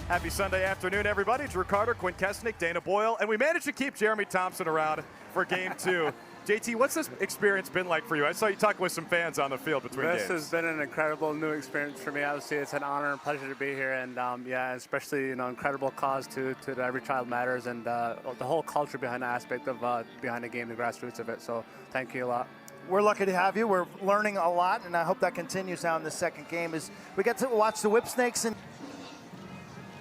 Happy Sunday afternoon, everybody. Drew Carter, Quint Kessenich, Dana Boyle, and we managed to keep Jeremy Thompson around for Game 2. JT, what's this experience been like for you? I saw you talking with some fans on the field between games. This has been an incredible new experience for me. Obviously, it's an honor and pleasure to be here, and yeah, especially incredible cause to Every Child Matters, and the whole culture behind the aspect of behind the game, the grassroots of it. So thank you a lot. We're lucky to have you. We're learning a lot, and I hope that continues now in the second game. As we get to watch the Whipsnakes, and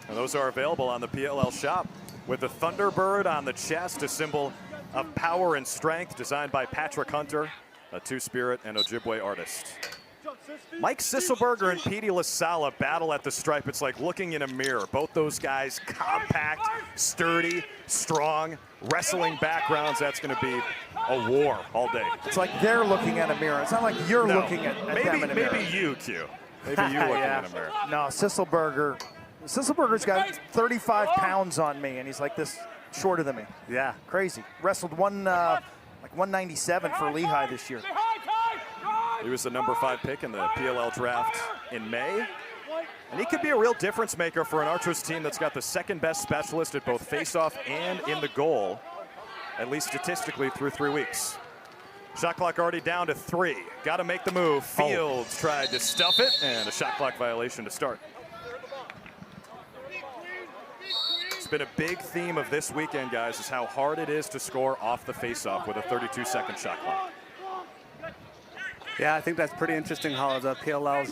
those are available on the PLL shop with the Thunderbird on the chest, a symbol of power and strength, designed by Patrick Hunter, a Two-Spirit and Ojibwe artist. Mike Sisselberger and Petey LaSala battle at the stripe. It's like looking in a mirror. Both those guys compact, sturdy, strong, wrestling backgrounds. That's going to be a war all day. It's like they're looking at a mirror. It's not like you're looking at them in a mirror. Maybe you, Q. Maybe you looking in a mirror. No, Sisselberger's got 35 pounds on me, and he's like this shorter than me. Yeah. Crazy. Wrestled like 197 for Lehigh this year. He was the number 5 pick in the PLL draft in May. And he could be a real difference maker for an Archers team that's got the second best specialist at both faceoff and in the goal, at least statistically through 3 weeks. Shot clock already down to 3. Got to make the move. Fields tried to stuff it, and a shot clock violation to start. It's been a big theme of this weekend, guys, is how hard it is to score off the faceoff with a 32-second shot clock. Yeah, I think that's pretty interesting how the PLL's,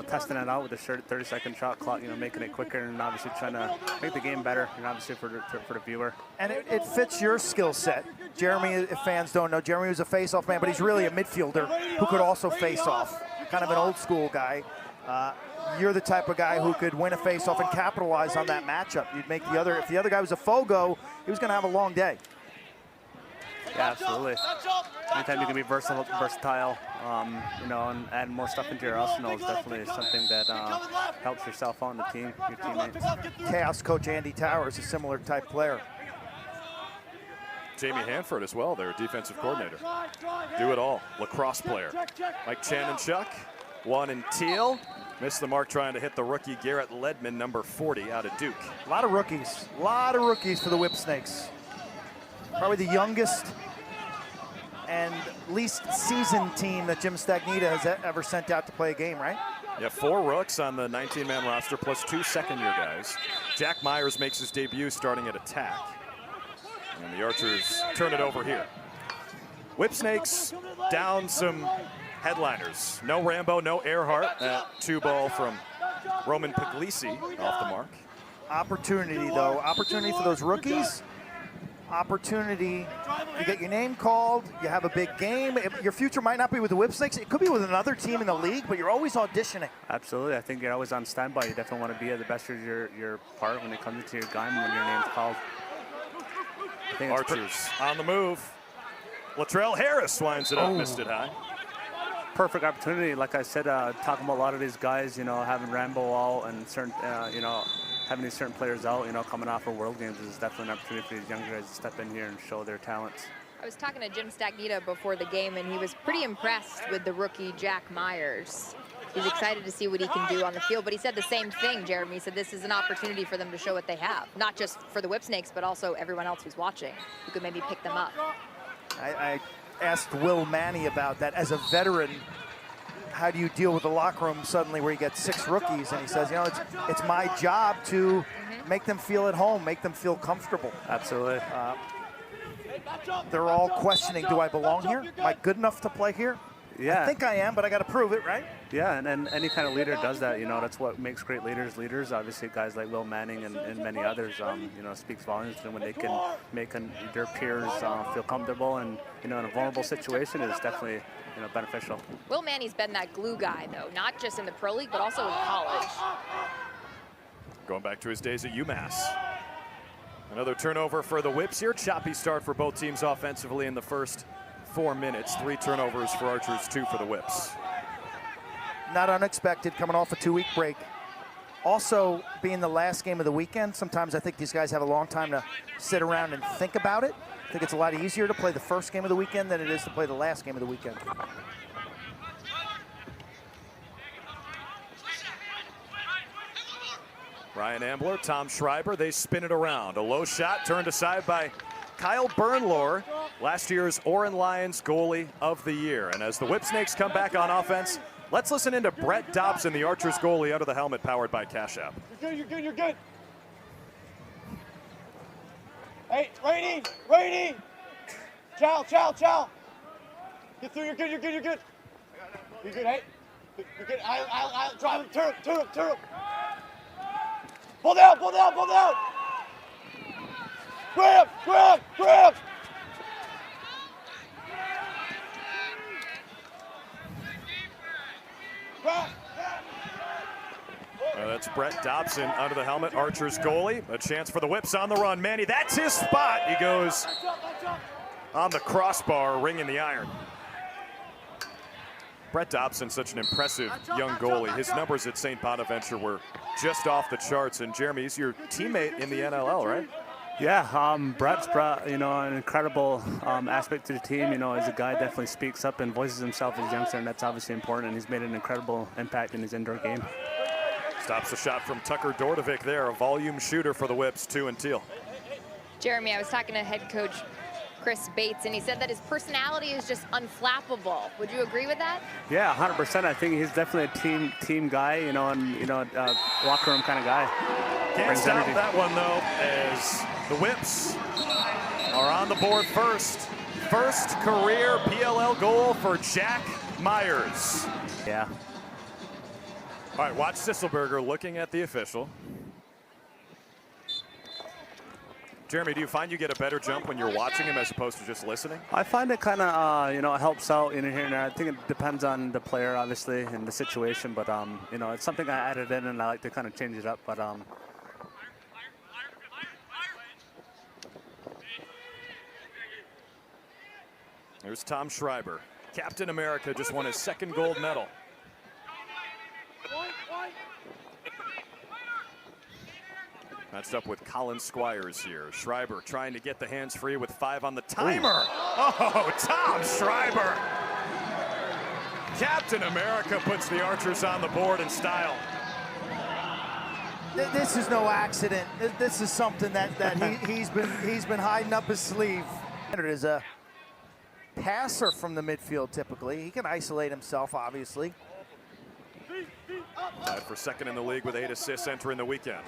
testing it out with the 30-second shot clock, making it quicker and obviously trying to make the game better, and obviously for the viewer. And it fits your skill set. Jeremy, if fans don't know, Jeremy was a face-off man, but he's really a midfielder who could also face off. Kind of an old school guy. You're the type of guy who could win a face-off and capitalize on that matchup. You'd make if the other guy was a Fogo, he was going to have a long day. Yeah, absolutely. Anytime you can be versatile, and add more stuff into your arsenal is definitely something that helps yourself on the team, your teammates. Chaos coach Andy Towers, a similar type player. Jamie Hanford as well, their defensive coordinator. Do it all, lacrosse player. Mike Chanenchuk, 1 in teal. Missed the mark trying to hit the rookie Garrett Ledman, number 40, out of Duke. A lot of rookies for the Whipsnakes. Probably the youngest and least seasoned team that Jim Stagnita has ever sent out to play a game, right? Yeah, 4 rooks on the 19-man roster, plus 2 second-year guys. Jack Myers makes his debut starting at attack. And the Archers turn it over here. Whipsnakes down some headliners. No Rambo, no Earhart. That 2-ball from Roman Puglisi off the mark. Opportunity, though. Opportunity for those rookies. Opportunity, you get your name called, you have a big game. Your future might not be with the Whipsnakes, it could be with another team in the league, but you're always auditioning. Absolutely, I think you're always on standby. You definitely want to be at the best of your part when it comes into your game, when your name's called. Archers on the move. Latrell Harris winds it up, missed it high. Perfect opportunity, like I said, talking about a lot of these guys, having Rambo out and certain, having these certain players out, coming off of World Games is definitely an opportunity for these young guys to step in here and show their talents. I was talking to Jim Stagnita before the game, and he was pretty impressed with the rookie Jack Myers. He's excited to see what he can do on the field, but he said the same thing, Jeremy. He said this is an opportunity for them to show what they have, not just for the Whipsnakes, but also everyone else who's watching, who could maybe pick them up. I asked Will Manny about that. As a veteran, how do you deal with the locker room suddenly where you get 6 rookies? And he says, it's my job to make them feel at home, make them feel comfortable. Absolutely. They're all questioning, do I belong here? Am I good enough to play here? Yeah. I think I am, but I got to prove it, right? Yeah, and any kind of leader does that. That's what makes great leaders leaders. Obviously, guys like Will Manning and many others, speaks volumes to them when they can make their peers feel comfortable, and in a vulnerable situation is definitely beneficial. Will Manning's been that glue guy, though, not just in the pro league, but also in college. Going back to his days at UMass. Another turnover for the Whips here. Choppy start for both teams offensively in the first 4 minutes. 3 turnovers for Archers, 2 for the Whips. Not unexpected, coming off a 2-week break. Also, being the last game of the weekend, sometimes I think these guys have a long time to sit around and think about it. I think it's a lot easier to play the first game of the weekend than it is to play the last game of the weekend. Ryan Ambler, Tom Schreiber, they spin it around. A low shot turned aside by Kyle Bernlohr, last year's Oren Lions goalie of the year. And as the Whipsnakes come back on offense, let's listen into Brett Dobson, the Archers goalie, under the helmet, powered by Cash App. You're good, you're good, you're good. Hey, Rainey! Chow. Get through, you're good, you're good, you're good. You're good, hey. You're good, I'll drive him, turn him. Pull down. Grab. That's Brett Dobson under the helmet, Archers goalie. A chance for the Whips on the run. Manny, that's his spot. He goes on the crossbar, ringing the iron. Brett Dobson, such an impressive young goalie. His numbers at St. Bonaventure were just off the charts. And Jeremy, he's your teammate in the NLL, right? Yeah, Brett's brought, an incredible aspect to the team. As a guy definitely speaks up and voices himself as a youngster, and that's obviously important. And he's made an incredible impact in his indoor game. Stops the shot from Tucker Dordovic there, a volume shooter for the Whips, 2 and teal. Jeremy, I was talking to head coach Chris Bates, and he said that his personality is just unflappable. Would you agree with that? Yeah, 100%. I think he's definitely a team guy, and locker room kind of guy. Can't stop that one though, as the Whips are on the board first. First career PLL goal for Jack Myers. Yeah. All right, watch Sisselberger looking at the official. Jeremy, do you find you get a better jump when you're watching him as opposed to just listening? I find it kind of, helps out in here and there. I think it depends on the player, obviously, and the situation. But, it's something I added in, and I like to kind of change it up. But, There's Tom Schreiber. Captain America just won his 2nd gold medal. Matched up with Colin Squires here. Schreiber trying to get the hands free with 5 on the timer. Oh, Tom Schreiber. Captain America puts the Archers on the board in style. This is no accident. This is something that he's been hiding up his sleeve. Is a passer from the midfield typically. He can isolate himself, obviously. Tied for 2nd in the league with 8 assists entering the weekend.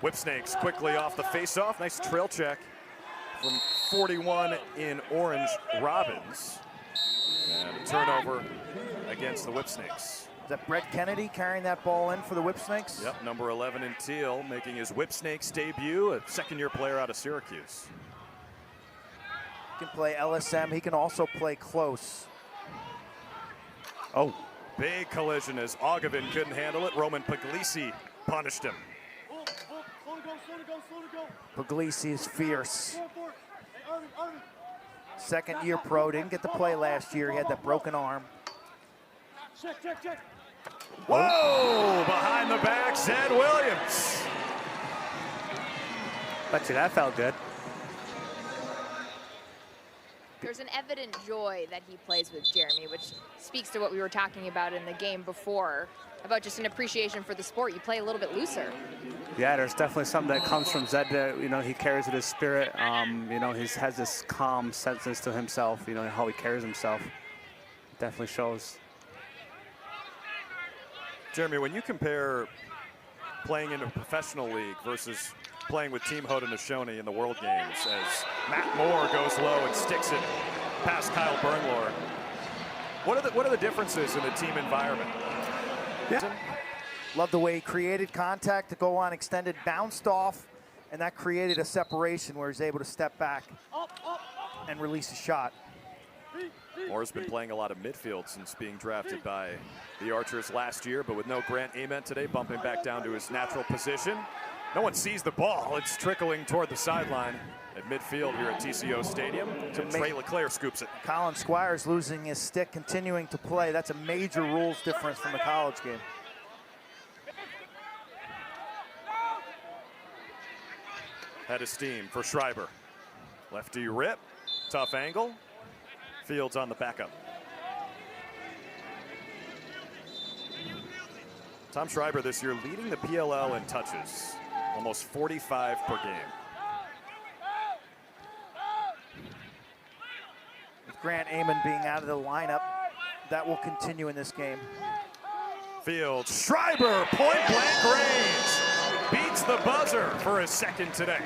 Whipsnakes quickly off the face-off. Nice trail check from 41 in orange, Robbins. And a turnover against the Whipsnakes. Is that Brett Kennedy carrying that ball in for the Whipsnakes? Yep, number 11 in teal, making his Whipsnakes debut, a 2nd-year player out of Syracuse. He can play LSM. He can also play close. Oh, big collision as Ogevin couldn't handle it. Roman Puglisi punished him. Puglisi is fierce. 2nd-year pro, didn't get to play last year. He had that broken arm. Whoa, behind the back, Zed Williams. Bet you that felt good. There's an evident joy that he plays with Jeremy, which speaks to what we were talking about in the game before, about just an appreciation for the sport. You play a little bit looser. Yeah, there's definitely something that comes from Zed that, he carries with his spirit. He has this calm sense to himself, how he carries himself. It definitely shows. Jeremy, when you compare playing in a professional league versus playing with Team Haudenosaunee in the World Games, as Matt Moore goes low and sticks it past Kyle Bernlohr, what are the differences in the team environment? Yeah. Love the way he created contact to go on extended, bounced off, and that created a separation where he's able to step back and release a shot. Moore's been playing a lot of midfield since being drafted by the Archers last year, but with no Grant Ament today, bumping back down to his natural position. No one sees the ball. It's trickling toward the sideline at midfield here at TCO Stadium. Trey Leclerc scoops it. Colin Squires losing his stick, continuing to play. That's a major rules difference from the college game. Head of steam for Schreiber. Lefty rip, tough angle. Fields on the backup. Tom Schreiber this year leading the PLL in touches, almost 45 per game. With Grant Amon being out of the lineup, that will continue in this game. Field, Schreiber, point blank range. Beats the buzzer for his second today.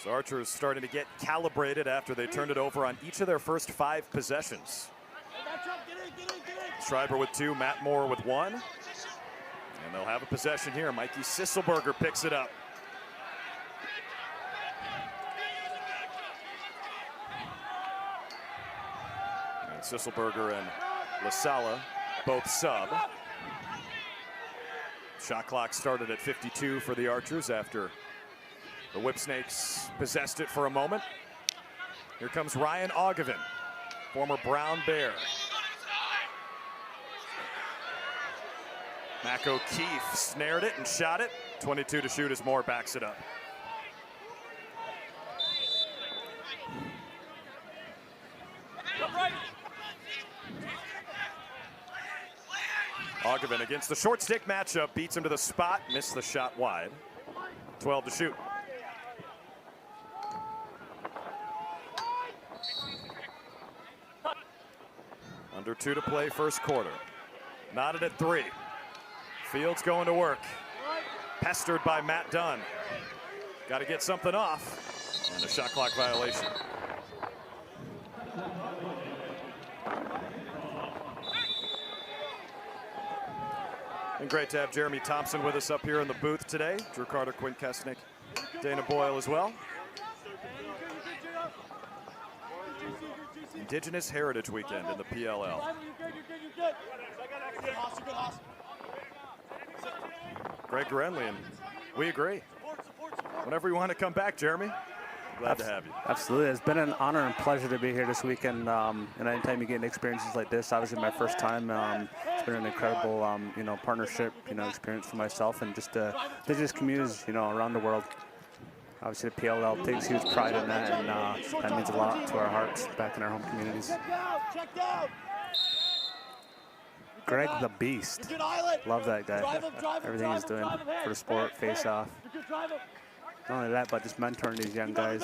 So Archers starting to get calibrated after they turned it over on each of their first 5 possessions. Schreiber with 2, Matt Moore with 1. And they'll have a possession here. Mikey Sisselberger picks it up. And Sisselberger and LaSala both sub. Shot clock started at 52 for the Archers after the Whipsnakes possessed it for a moment. Here comes Ryan Ogevin, former Brown Bear. Mac O'Keefe snared it and shot it. 22 to shoot as Moore backs it up. Ogevin against the short stick matchup, beats him to the spot, missed the shot wide. 12 to shoot. Under 2 to play first quarter. Knotted at 3. Fields going to work. Pestered by Matt Dunn. Got to get something off. And a shot clock violation. And great to have Jeremy Thompson with us up here in the booth today. Drew Carter, Quint, Kessenich, Dana Boyle as well. Indigenous Heritage Weekend in the PLL. Greg Grenley, and we agree. Whenever you want to come back, Jeremy, glad to have you. Absolutely. It's been an honor and pleasure to be here this weekend. And anytime you get experiences like this, obviously my first time, it's been an incredible, partnership, experience for myself and just Indigenous communities, around the world. Obviously, the PLL takes huge pride in that, and that means a lot to our hearts back in our home communities. Greg the Beast. Love that guy. Everything he's doing for the sport, face off. Not only that, but just mentoring these young guys.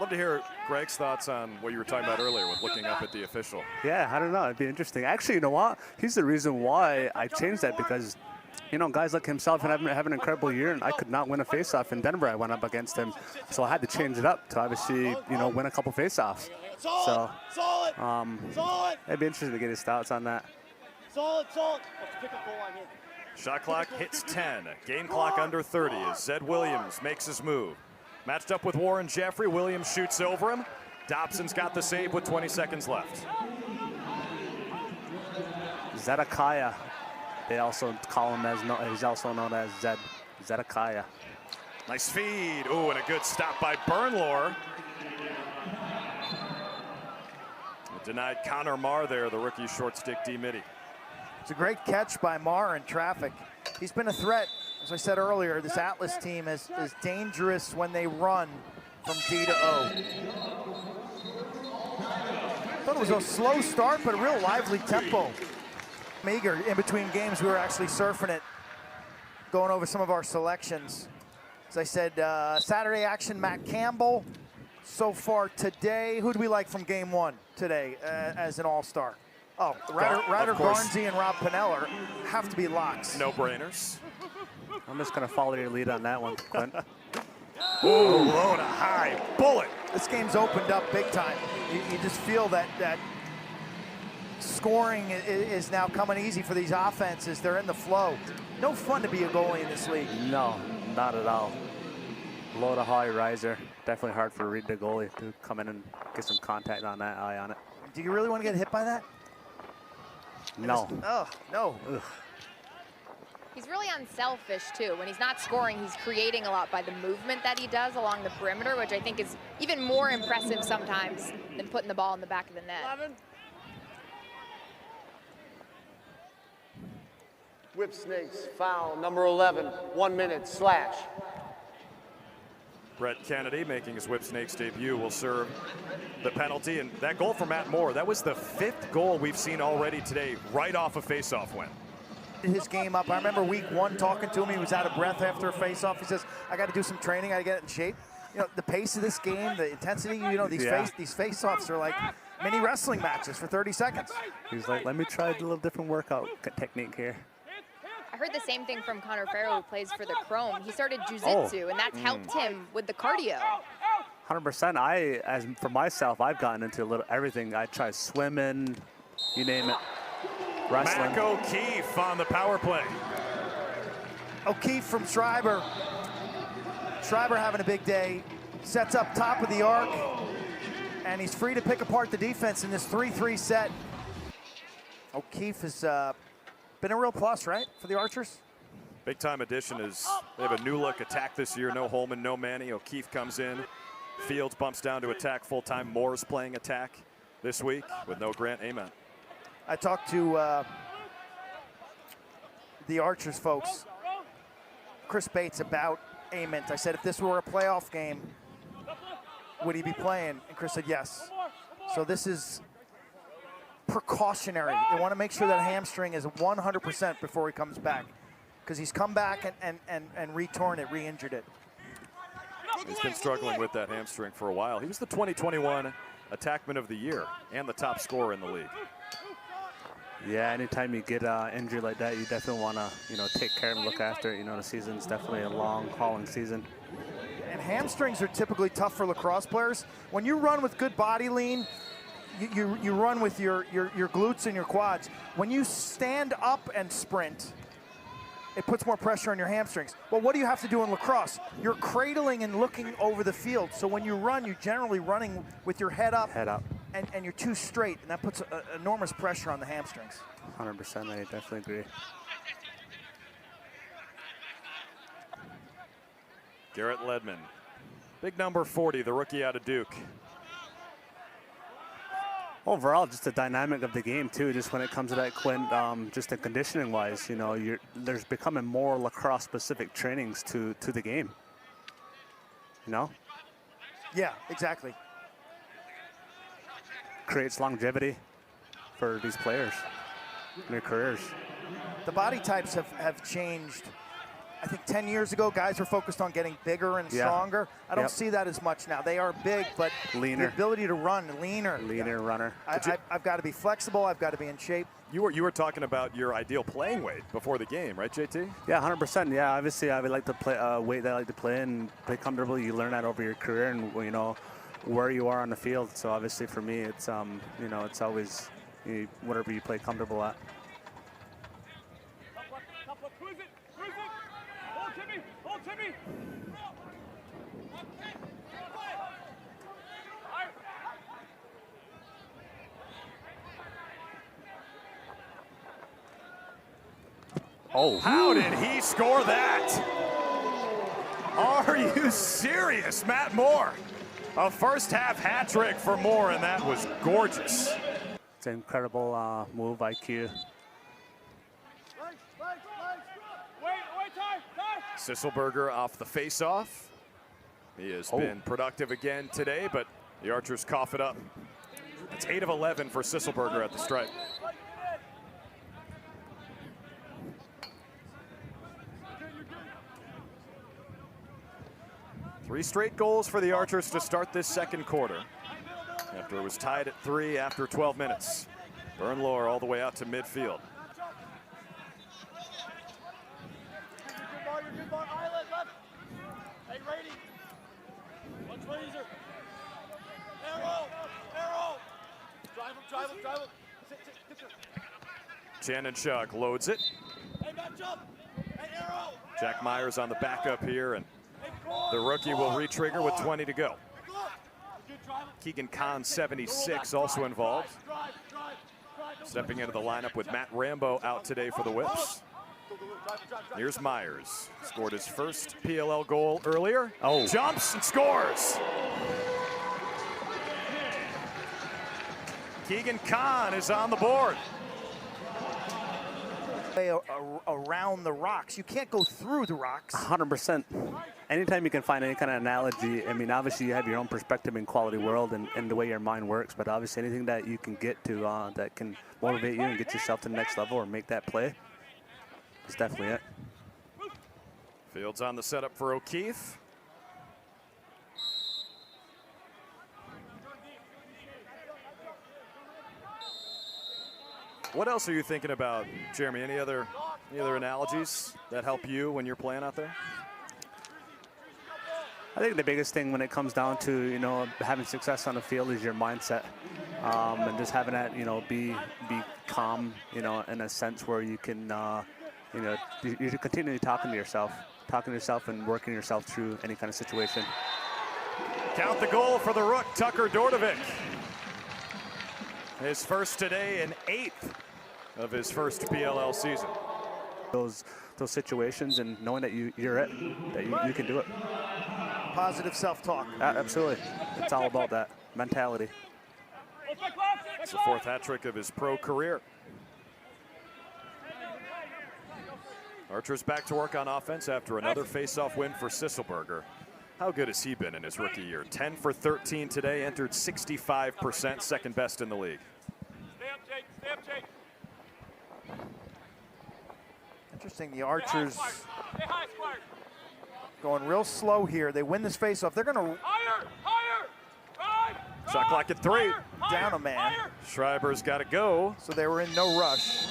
Love to hear Greg's thoughts on what you were talking about earlier with looking up at the official. Yeah, I don't know. It'd be interesting. Actually, you know what? He's the reason why I changed that, because guys like himself have an incredible year, and I could not win a face-off in Denver. I went up against him, so I had to change it up to obviously, win a couple face-offs. So, it'd be interesting to get his thoughts on that. Shot clock hits 10. Game clock under 30 as Zed Williams makes his move. Matched up with Warren Jeffrey. Williams shoots over him. Dobson's got the save with 20 seconds left. Zedekiah. They also call him he's also known as Zedekiah. Nice feed. Ooh, and a good stop by Bernlohr. Denied Connor Marr there, the rookie short stick D-midi. It's a great catch by Marr in traffic. He's been a threat. As I said earlier, this Atlas team is dangerous when they run from D to O. Thought it was a slow start, but a real lively tempo. Eager. In between games, we were actually surfing it, going over some of our selections. As I said, Saturday action, Matt Campbell. So far today, who do we like from game 1 today as an all-star? Oh, Ryder Garnsey and Rob Pineller have to be locks. No brainers. I'm just going to follow your lead on that one, Quint. Ooh, low to high bullet. This game's opened up big time. You just feel that scoring is now coming easy for these offenses. They're in the flow. No fun to be a goalie in this league. No, not at all. Low to high riser. Definitely hard for Reed, the goalie, to come in and get some contact on that, eye on it. Do you really want to get hit by that? No. Oh, no. Ugh. He's really unselfish, too. When he's not scoring, he's creating a lot by the movement that he does along the perimeter, which I think is even more impressive sometimes than putting the ball in the back of the net. 11. Whipsnakes, foul number 11, 1 minute, slash. Brett Kennedy, making his Whipsnakes debut, will serve the penalty. And that goal for Matt Moore, that was the 5th goal we've seen already today, right off a face-off win. His game up. I remember week 1 talking to him. He was out of breath after a face-off. He says, I got to do some training. I got to get it in shape. You know, the pace of this game, the intensity, you know, these face-offs are like mini wrestling matches for 30 seconds. He's like, let me try a little different workout technique here. I heard the same thing from Connor Farrow, who plays for the Chrome. He started jiu-jitsu, and that's helped him with the cardio. 100%. As for myself, I've gotten into a little everything. I try swimming, you name it. Wrestling. Mac O'Keefe on the power play. O'Keefe from Schreiber. Schreiber having a big day. Sets up top of the arc, and he's free to pick apart the defense in this 3-3 set. O'Keefe has been a real plus, right, for the Archers? Big time addition is they have a new look attack this year. No Holman, no Manny. O'Keefe comes in. Fields bumps down to attack full time. Moore's playing attack this week with no Grant Ament. I talked to the Archers folks, Chris Bates, about Ament. I said, if this were a playoff game, would he be playing? And Chris said yes. So this is precautionary. They want to make sure that hamstring is 100% before he comes back, because he's come back and re-torn it, re-injured it. He's been struggling with that hamstring for a while. He was the 2021 Attackman of the Year and the top scorer in the league. Yeah, anytime you get an injury like that, you definitely want to, you know, take care and look after it. You know, the season's definitely a long, hauling season. And hamstrings are typically tough for lacrosse players. When you run with good body lean, you run with your glutes and your quads. When you stand up and sprint, it puts more pressure on your hamstrings. Well, what do you have to do in lacrosse? You're cradling and looking over the field. So when you run, you're generally running with your head up. Head up. And you're too straight, and that puts enormous pressure on the hamstrings. 100%, I definitely agree. Garrett Ledman, big number 40, the rookie out of Duke. Overall, just the dynamic of the game too. Just when it comes to that, Quint, just the conditioning wise, you know, there's becoming more lacrosse-specific trainings to the game. You know? Yeah, exactly. Creates longevity for these players in their careers. The body types have changed. I think 10 years ago, guys were focused on getting bigger and stronger. I don't see that as much now. They are big, but leaner. The ability to run, leaner. Leaner runner. I've got to be flexible. I've got to be in shape. You were talking about your ideal playing weight before the game, right, JT? Yeah, 100%. Yeah, obviously I would like to play weight that I like to play and play comfortably. You learn that over your career, and you know where you are on the field. So obviously for me, it's you know, it's always whatever you play comfortable at. Oh, how did he score that? Are you serious, Matt Moore? A first half hat trick for Moore, and that was gorgeous. It's an incredible move, IQ. Sisselberger off the face-off. He has been productive again today, but the Archers cough it up. It's 8 of 11 for Sisselberger at the stripe. Three straight goals for the Archers to start this second quarter, after it was tied at 3 after 12 minutes. Bernlohr all the way out to midfield. Shannon Shuck loads it. Jack Myers on the backup here, and the rookie will re-trigger with 20 to go. Keegan Kahn, 76, also involved. Stepping into the lineup with Matt Rambo out today for the Whips. Here's Myers. Scored his first PLL goal earlier. Jumps and scores. Keegan Kahn is on the board. Around the rocks. You can't go through the rocks. 100%. anytime you can find any kind of analogy, I mean, obviously you have your own perspective in quality world and the way your mind works, but obviously anything that you can get to that can motivate you and get yourself to the next level or make that play, is definitely it. Fields on the setup for O'Keefe. What else are you thinking about, Jeremy? Any other analogies that help you when you're playing out there? I think the biggest thing when it comes down to, you know, having success on the field is your mindset, and just having that, you know, be calm, you know, in a sense where you can, you know, you're continually talking to yourself and working yourself through any kind of situation. Count the goal for the Rook, Tucker Dordovic. His first today and 8th of his first PLL season. Those situations and knowing that you're it, that you can do it. Positive self-talk. Absolutely. It's all about that mentality. It's the 4th hat trick of his pro career. Archer's back to work on offense after another face-off win for Sisselberger. How good has he been in his rookie year? 10 for 13 today, entered 65%, second best in the league. Interesting, the Archers going real slow here. They win this face-off. They're going to Shot clock at 3. down a man. Schreiber's got to go. So they were in no rush.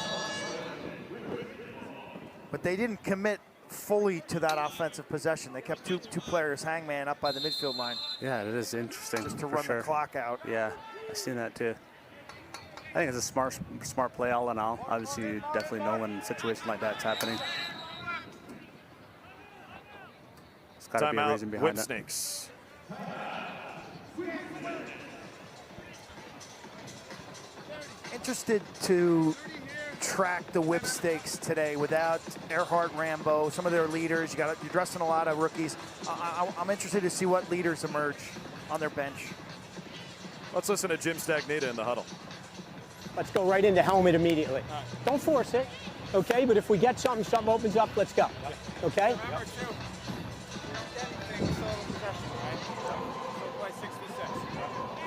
But they didn't commit fully to that offensive possession. They kept two players hangman up by the midfield line. Yeah, it is interesting. Just to run the clock out. Yeah, I've seen that too. I think it's a smart play all in all. Obviously, you definitely know when a situation like that's happening. It's got to be a reason behind that. Whipsnakes. Interested to track the Whipsnakes today without Earhart, Rambo, some of their leaders. You're dressing a lot of rookies. I'm interested to see what leaders emerge on their bench. Let's listen to Jim Stagnita in the huddle. Let's go right into helmet immediately. Don't force it, okay? But if we get something opens up, let's go, okay?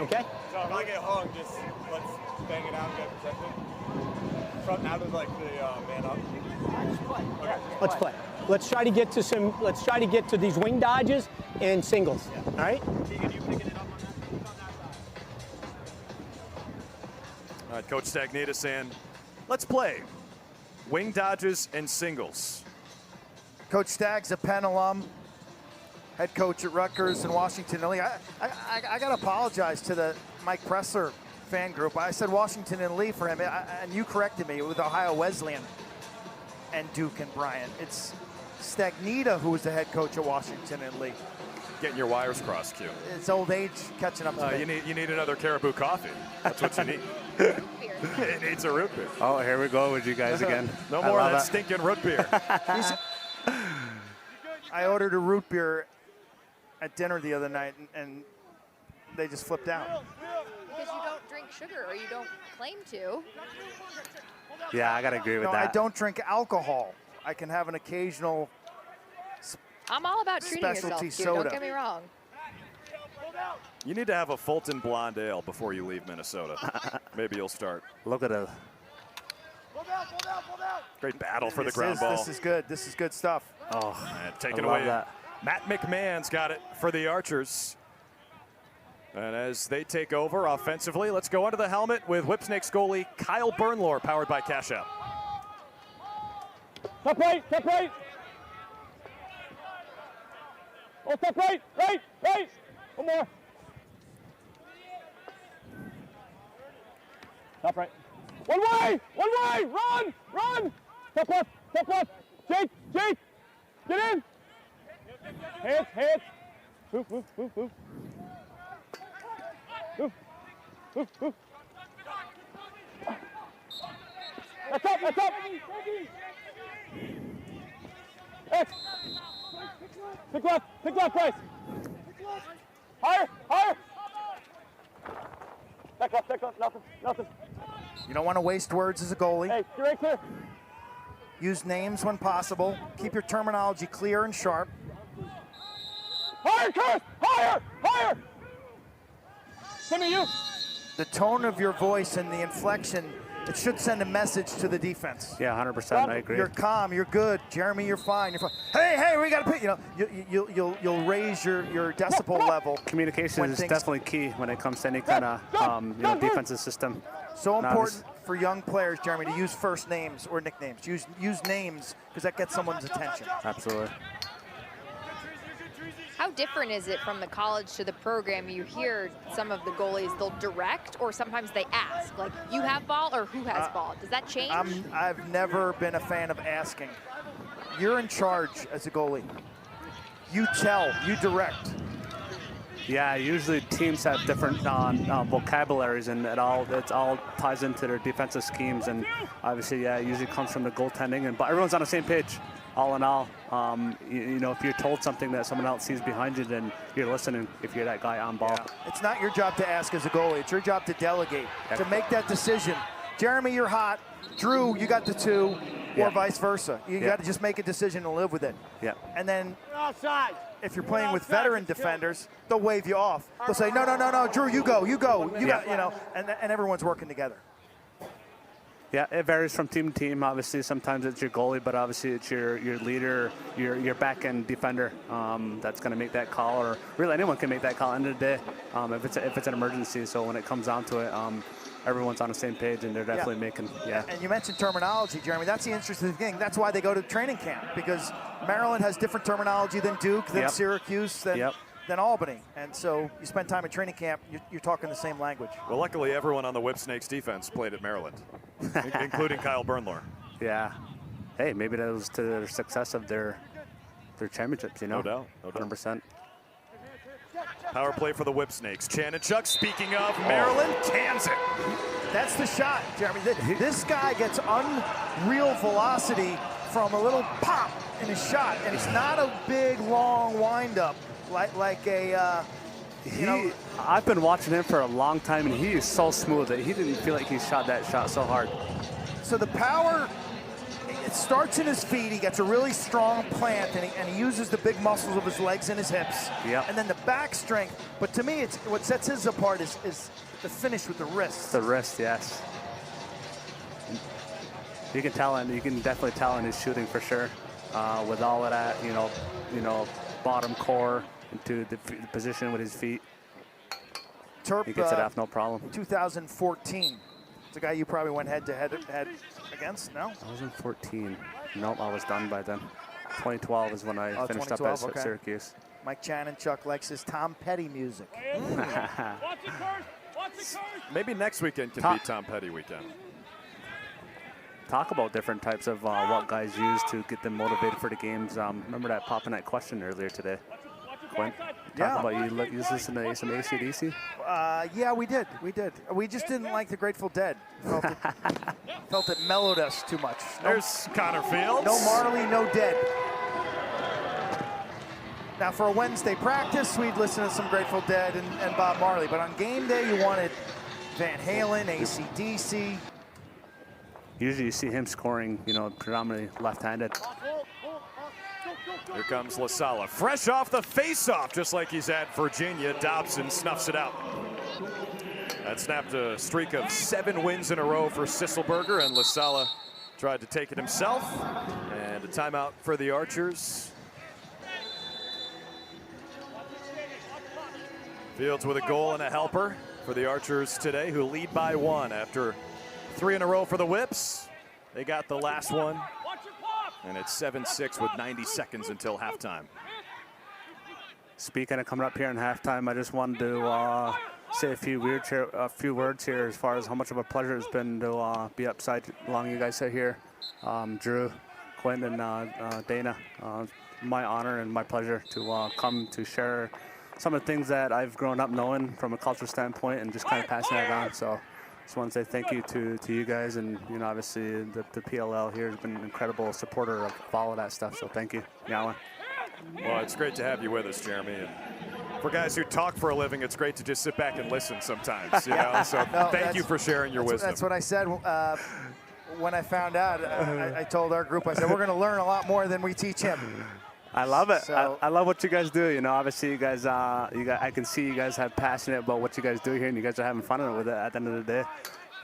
Okay? So if I get hung, just let's bang it out and get protected. Front out of like the man up. Okay. Let's play. Let's try to get to let's try to get to these wing dodges and singles, all right? All right, Coach Stagnita saying, let's play wing dodges and singles. Coach Stagg's a Penn alum, head coach at Rutgers and Washington. I got to apologize to the Mike Pressler fan group. I said Washington and Lee for him, and you corrected me with Ohio Wesleyan and Duke and Bryant. It's Stagnita who was the head coach at Washington and Lee. Getting your wires crossed, Q. It's old age catching up to me. You need another Caribou coffee. That's what you need. It needs a root beer. Oh, here we go with you guys again. No more of that stinking root beer. I ordered a root beer at dinner the other night, and they just flipped out. Because you don't drink sugar, or you don't claim to. Yeah, I got to agree with No, that. I don't drink alcohol. I can have an occasional I'm all about treating yourself, specialty dude. soda. Don't get me wrong. You need to have a Fulton Blonde Ale before you leave Minnesota. Maybe you'll start. Look at it. Great battle for the ground ball. This is good. This is good stuff. Oh, And taken I love away. that. Matt McMahon's got it for the Archers. And as they take over offensively, let's go under the helmet with Whipsnakes goalie Kyle Bernlohr, powered by Cash App. Top right, top right. Oh, top right, right, right. One more. Top right. One way, run, run. Top left. Jake, get in. Hands. Move. Move. That's up. X. Pick left, Price. Higher. Back left, nothing. You don't want to waste words as a goalie. Hey, you're right clear. Use names when possible. Keep your terminology clear and sharp. Pllarchers! Higher! Higher! Timmy, you! The tone of your voice and the inflection, it should send a message to the defense. Yeah, 100%. I agree. You're calm. You're good. Jeremy, you're fine. You're fine. Hey, we got to pick. You know, you'll raise your decibel level. Communication is definitely key when it comes to any kind of defensive system. So important for young players, Jeremy, to use first names or nicknames. Use names because that gets someone's attention. Absolutely. How different is it from the college to the program? You hear some of the goalies, they'll direct, or sometimes they ask, like, you have ball or who has ball? Does that change? I've never been a fan of asking. You're in charge as a goalie. You tell, you direct. Yeah, usually teams have different vocabularies, and it all ties into their defensive schemes. And obviously, yeah, it usually comes from the goaltending. But everyone's on the same page. All in all, you know, if you're told something that someone else sees behind you, then you're listening. If you're that guy on ball, it's not your job to ask as a goalie. It's your job to delegate, to make that decision. Jeremy, you're hot. Drew, you got the 2, or vice versa. You got to just make a decision and live with it. Yeah. And then Outside! if you're playing with veteran defenders, they'll wave you off. They'll say, no, Drew, you go. You got, you know, and everyone's working together. Yeah, it varies from team to team. Obviously, sometimes it's your goalie, but obviously it's your leader, your back end defender that's going to make that call, or really anyone can make that call at the end of the day if it's an emergency. So when it comes down to it, everyone's on the same page, and they're definitely making. And you mentioned terminology, Jeremy. That's the interesting thing. That's why they go to training camp, because Maryland has different terminology than Duke, than Syracuse, than Albany. And so you spend time at training camp, you're talking the same language. Well, luckily, everyone on the Whipsnakes defense played at Maryland, including Kyle Bernlohr. Yeah. Hey, maybe that was to the success of their championships, you know? No doubt. 100%. Power play for the Whipsnakes. Kessenich, speaking of Maryland, cans it. That's the shot, Jeremy. This guy gets unreal velocity from a little pop in his shot, and it's not a big, long wind-up like a, you know. I've been watching him for a long time, and he is so smooth that he didn't feel like he shot that shot so hard. So the power, it starts in his feet. He gets a really strong plant, and he uses the big muscles of his legs and his hips. Yep. And then the back strength. But to me, it's what sets his apart is the finish with the wrist. The wrist, yes. You can tell, and you can definitely tell in his shooting for sure. With all of that, you know, bottom core into the position with his feet. Terp, he gets it off no problem. 2014. It's a guy you probably went head-to-head against, no? 2014. Nope, I was done by then. 2012 is when I finished up at Syracuse. Mike Chanenchuk likes his Tom Petty music. Maybe next weekend can be Tom Petty weekend. Talk about different types of what guys use to get them motivated for the games. Remember that popping that question earlier today, Quint? Talk about you listen to some AC/DC? Yeah, we did. We just didn't like the Grateful Dead. Felt it mellowed us too much. There's Connor Fields. No Marley, no Dead. Now for a Wednesday practice, we'd listen to some Grateful Dead and Bob Marley. But on game day, you wanted Van Halen, AC/DC. Usually you see him scoring, you know, predominantly left-handed. Here comes LaSala, fresh off the face-off, just like he's at Virginia. Dobson snuffs it out. That snapped a streak of 7 wins in a row for Sisselberger, and LaSala tried to take it himself. And a timeout for the Archers. Fields with a goal and a helper for the Archers today, who lead by 1 after 3 in a row for the Whips. They got the last one, and it's 7-6 with 90 seconds until halftime. Speaking of coming up here in halftime, I just wanted to say a few words here as far as how much of a pleasure it's been to be upside along you guys sit here. Drew, Quint, and Dana. My honor and my pleasure to come to share some of the things that I've grown up knowing from a cultural standpoint and just kind of passing that on. So just want to say thank you to you guys, and you know, obviously the PLL here has been an incredible supporter of all of that stuff. So thank you, Alan. Well, it's great to have you with us, Jeremy. And for guys who talk for a living, it's great to just sit back and listen sometimes. You know, so thank you for sharing your wisdom. That's what I said when I found out. I told our group, I said, we're going to learn a lot more than we teach him. I love it. So, I love what you guys do. You know, obviously you guys, I can see you guys have passionate about what you guys do here, and you guys are having fun with it at the end of the day.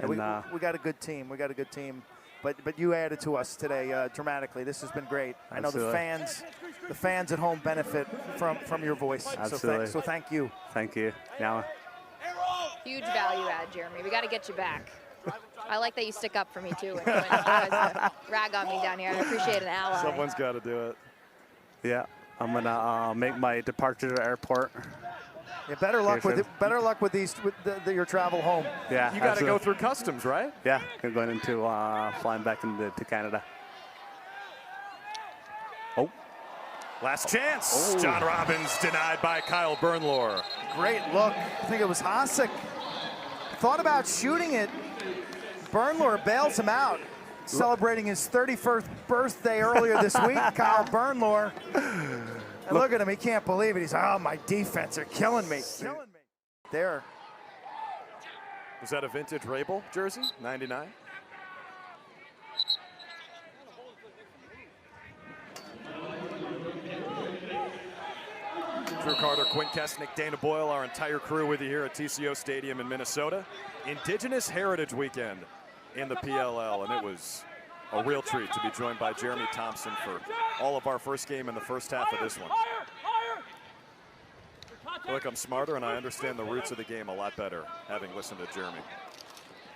And, we got a good team. We got a good team. But you added to us today dramatically. This has been great. I know the fans at home benefit from your voice. Absolutely. So thank you. Thank you. Now. Huge value add, Jeremy. We got to get you back. I like that you stick up for me too. And you guys rag on me down here. I appreciate an ally. Someone's got to do it. Yeah, I'm gonna make my departure to the airport. Yeah, better luck with your travel home. Yeah, you got to go through customs, right? Yeah, going into flying back into Canada. Oh, last chance. Oh. John Robbins denied by Kyle Bernlohr. Great look. I think it was Hasek. Thought about shooting it. Bernlohr bails him out. Celebrating his 31st birthday earlier this week, Kyle Bernlohr. And look at him, he can't believe it. He's like, oh, my defense are killing me. There. Was that a vintage Rabel jersey, 99? Drew Carter, Quint, Kessenich, Dana Boyle, our entire crew with you here at TCO Stadium in Minnesota. Indigenous Heritage Weekend in the PLL, and it was a real treat to be joined by Jeremy Thompson for all of our first game in the first half of this one. I feel like I'm smarter and I understand the roots of the game a lot better having listened to Jeremy.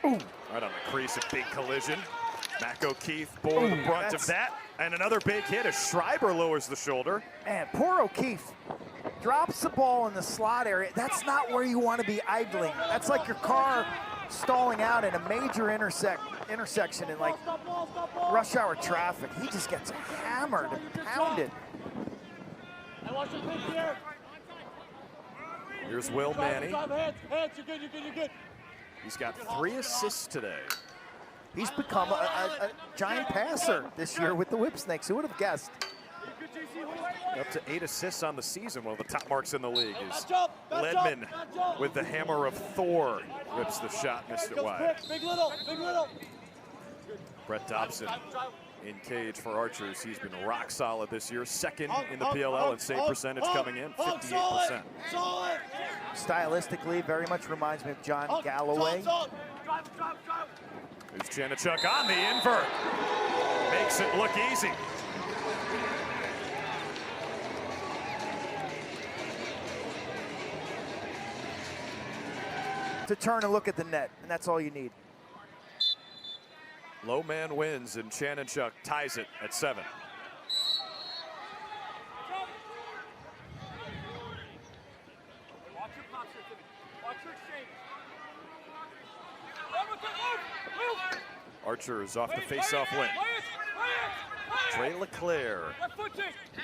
Ooh. Right on the crease, a big collision. Mac O'Keefe bore the brunt of that, and another big hit as Schreiber lowers the shoulder. And poor O'Keefe drops the ball in the slot area. That's not where you want to be idling. That's like your car stalling out in a major intersection in like rush hour traffic. He just gets hammered and pounded. Here's Will Manny. Hands, you're good. He's got 3 assists today. He's become a giant passer this year with the Whipsnakes. Who would have guessed? Up to 8 assists on the season. One of the top marks in the league is Ledman with the hammer of Thor. Whips the shot, missed it wide. Big little. Brett Dobson in cage for Archers. He's been rock solid this year. Second in the PLL in save percentage coming in, 58%. Stylistically, very much reminds me of John Galloway. There's Kessenich on the invert. Makes it look easy. To turn and look at the net, and that's all you need. Low man wins, and Kessenich ties it at 7. Archers off the face-off win. Trey Leclerc.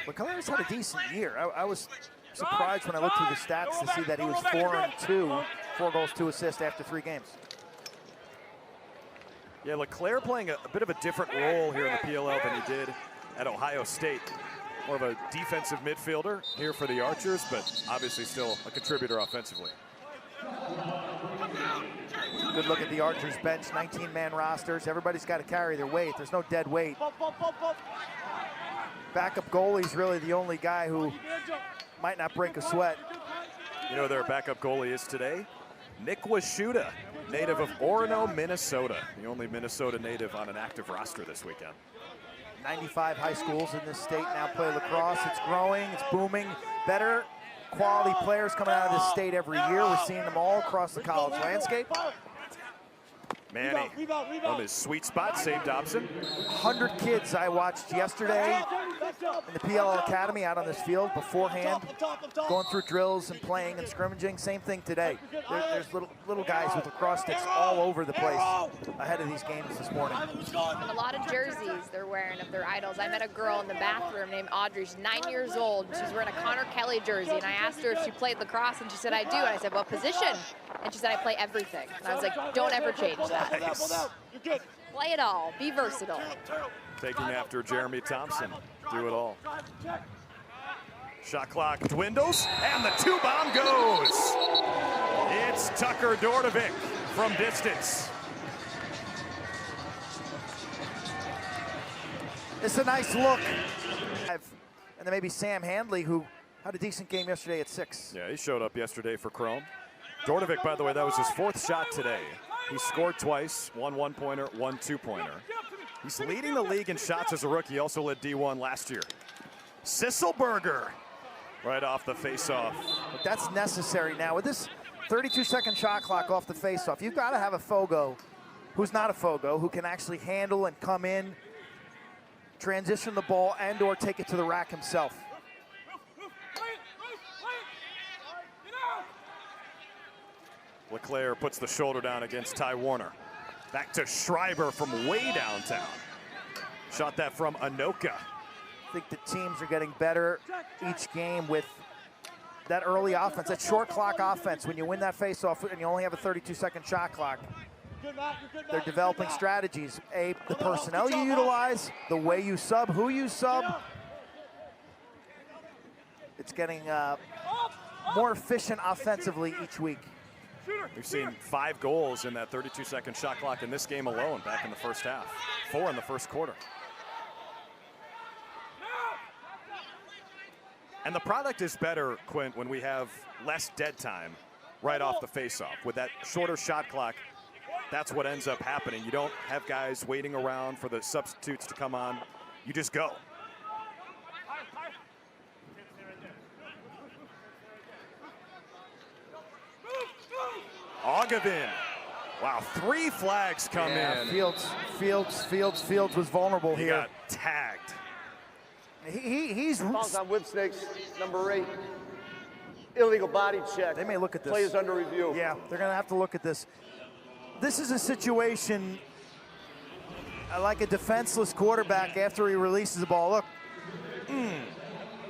Leclerc's had a decent year. I was surprised when I looked through the stats to see that he was 4-2, 4 goals, 2 assists after 3 games. Yeah, Leclerc playing a bit of a different role here in the PLL than he did at Ohio State. More of a defensive midfielder here for the Archers, but obviously still a contributor offensively. Good look at the Archers bench, 19-man rosters. Everybody's got to carry their weight. There's no dead weight. Backup goalie's really the only guy who might not break a sweat. You know their backup goalie is today? Nick Washuta, native of Orono, Minnesota. The only Minnesota native on an active roster this weekend. 95 high schools in this state now play lacrosse. It's growing, it's booming. Better quality players coming out of this state every year. We're seeing them all across the college landscape. Manny from his sweet spot, saved Dobson. 100 kids I watched yesterday in the PLL Academy out on this field beforehand, going through drills and playing and scrimmaging. Same thing today. There's little guys with lacrosse sticks all over the place ahead of these games this morning. A lot of jerseys they're wearing of their idols. I met a girl in the bathroom named Audrey. She's 9 years old. She's wearing a Connor Kelly jersey, and I asked her if she played lacrosse, and she said, I do. And I said, what position? And she said, I play everything. And I was like, don't ever change that. Nice. Play it all. Be versatile. Taking after Jeremy Thompson. Do it all. Shot clock dwindles, and the 2-bomb goes. It's Tucker Dordovic from distance. It's a nice look. then maybe Sam Handley, who had a decent game yesterday at 6. Yeah, he showed up yesterday for Chrome. Dordovic, by the way, that was his 4th shot today. He scored twice, one 1-pointer, one 2-pointer. He's leading the league in shots as a rookie. He also led D1 last year. Sisselberger, right off the face-off. But that's necessary now. With this 32-second shot clock off the face-off, you've got to have a Fogo who's not a Fogo, who can actually handle and come in, transition the ball, and or take it to the rack himself. LeClaire puts the shoulder down against Ty Warner. Back to Schreiber from way downtown. Shot that from Anoka. I think the teams are getting better each game with that early offense, that short clock offense. When you win that face-off and you only have a 32-second shot clock, they're developing strategies. The personnel you utilize, the way you sub, who you sub. It's getting more efficient offensively each week. We've seen 5 goals in that 32-second shot clock in this game alone back in the first half. 4 in the first quarter. And the product is better, Quint, when we have less dead time right off the face-off. With that shorter shot clock, that's what ends up happening. You don't have guys waiting around for the substitutes to come on. You just go. Ogevin. Wow, 3 flags come in. Fields was vulnerable He here. got tagged. He's Fouls on Whipsnakes, number 8. Illegal body check. They may look at this. Play is under review. Yeah, they're going to have to look at this. This is a situation like a defenseless quarterback after he releases the ball. Look,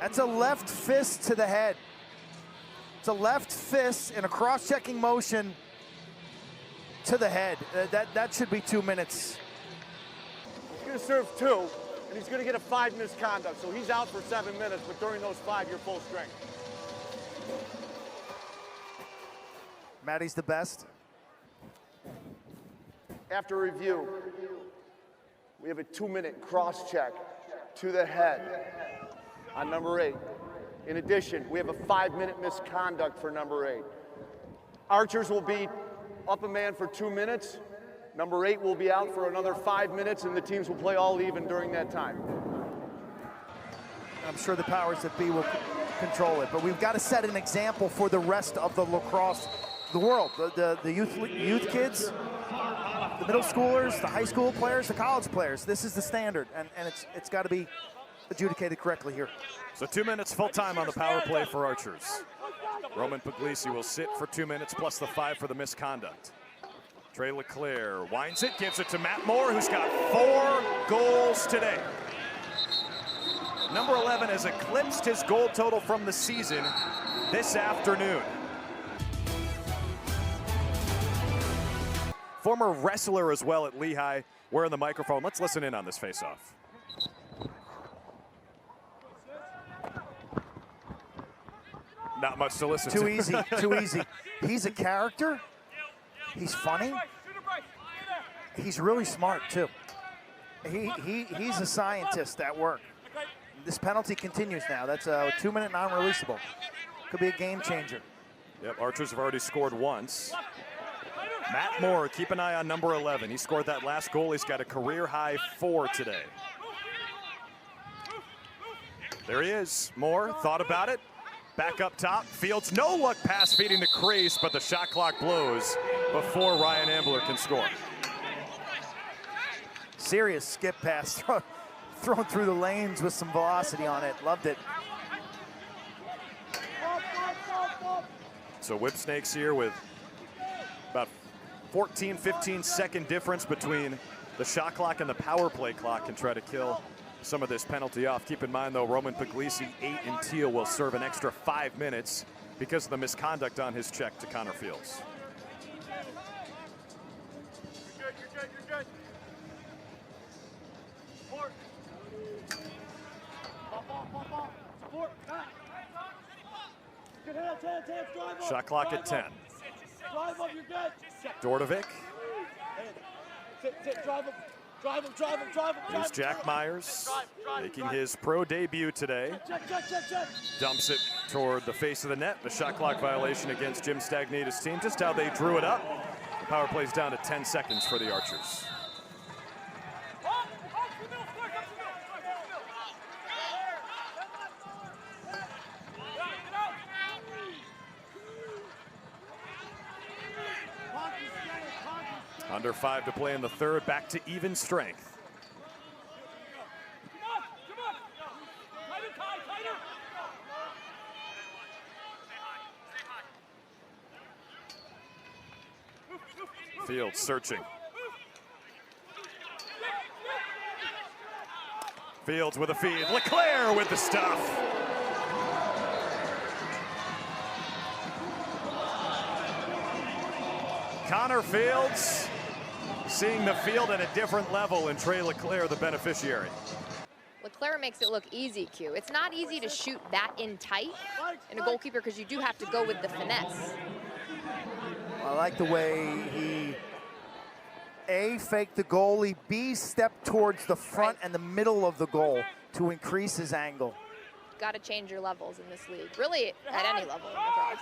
that's a left fist to the head. It's a left fist in a cross-checking motion to the head. That should be 2 minutes. He's going to serve 2, and he's going to get a 5 misconduct. So he's out for 7 minutes, but during those 5, you're full strength. Maddie's the best. After review, we have a 2-minute cross-check to the head on number 8. In addition, we have a 5-minute misconduct for number 8. Archers will be up a man for 2 minutes. Number 8 will be out for another 5 minutes, and the teams will play all even during that time. I'm sure the powers that be will control it, but we've got to set an example for the rest of the lacrosse, the world, the youth kids, the middle schoolers, the high school players, the college players. This is the standard, and it's got to be adjudicated correctly here. So 2 minutes full time on the power play for Archers. Roman Puglisi will sit for 2 minutes plus the 5 for the misconduct. Trey LeClaire winds it, gives it to Matt Moore, who's got 4 goals today. Number 11 has eclipsed his goal total from the season this afternoon. Former wrestler as well at Lehigh, wearing the microphone. Let's listen in on this face-off. Not much to listen to. Too easy, too easy. He's a character. He's funny. He's really smart, too. He's a scientist at work. This penalty continues now. That's a 2-minute non-releasable. Could be a game changer. Yep, Archers have already scored once. Matt Moore, keep an eye on number 11. He scored that last goal. He's got a career-high 4 today. There he is. Moore thought about it. Back up top. Fields, no look pass feeding the crease, but the shot clock blows before Ryan Ambler can score. Serious skip pass thrown through the lanes with some velocity on it. Loved it. So Whipsnakes here with about 14, 15-second difference between the shot clock and the power play clock, can try to kill some of this penalty off. Keep in mind, though, Roman Puglisi, 8 in teal, will serve an extra 5 minutes because of the misconduct on his check to Connor Fields. You're good. Support. Pop. Support. Good hands, drive up. Shot clock at 10. Drive up, you're good. Dordovic. Sit, drive up. Drive him, drive him, drive him. Here's Jack Myers making his pro debut today. Check. Dumps it toward the face of the net. The shot clock violation against Jim Stagnita's team. Just how they drew it up. The power play's down to 10 seconds for the Archers. Under 5 to play in the third, back to even strength. Fields searching. Fields with a feed. LeClaire with the stuff. Connor Fields seeing the field at a different level, and Trey LeClaire the beneficiary. LeClaire makes it look easy, Q. It's not easy to shoot that in tight in a goalkeeper because you do have to go with the finesse. I like the way he, A, faked the goalie, B, stepped towards the front and the middle of the goal to increase his angle. Got to change your levels in this league, really at any level in lacrosse.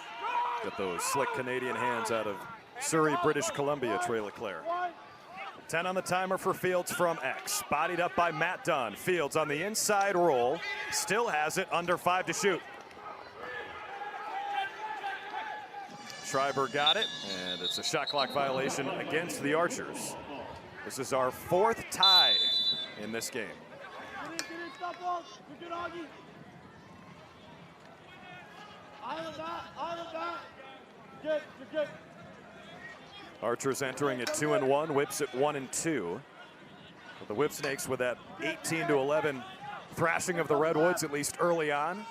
Got those slick Canadian hands out of Surrey, British Columbia, Trey LeClaire. 10 on the timer for Fields from X. Bodied up by Matt Dunn. Fields on the inside roll. Still has it, under 5 to shoot. Schreiber got it, and it's a shot clock violation against the Archers. This is our 4th tie in this game. Get in, stop ball. You're good, Augie. Island that. You're good. Archers entering at 2-1, Whips at 1-2. But the Whipsnakes with that 18-11 thrashing of the Redwoods, at least early on,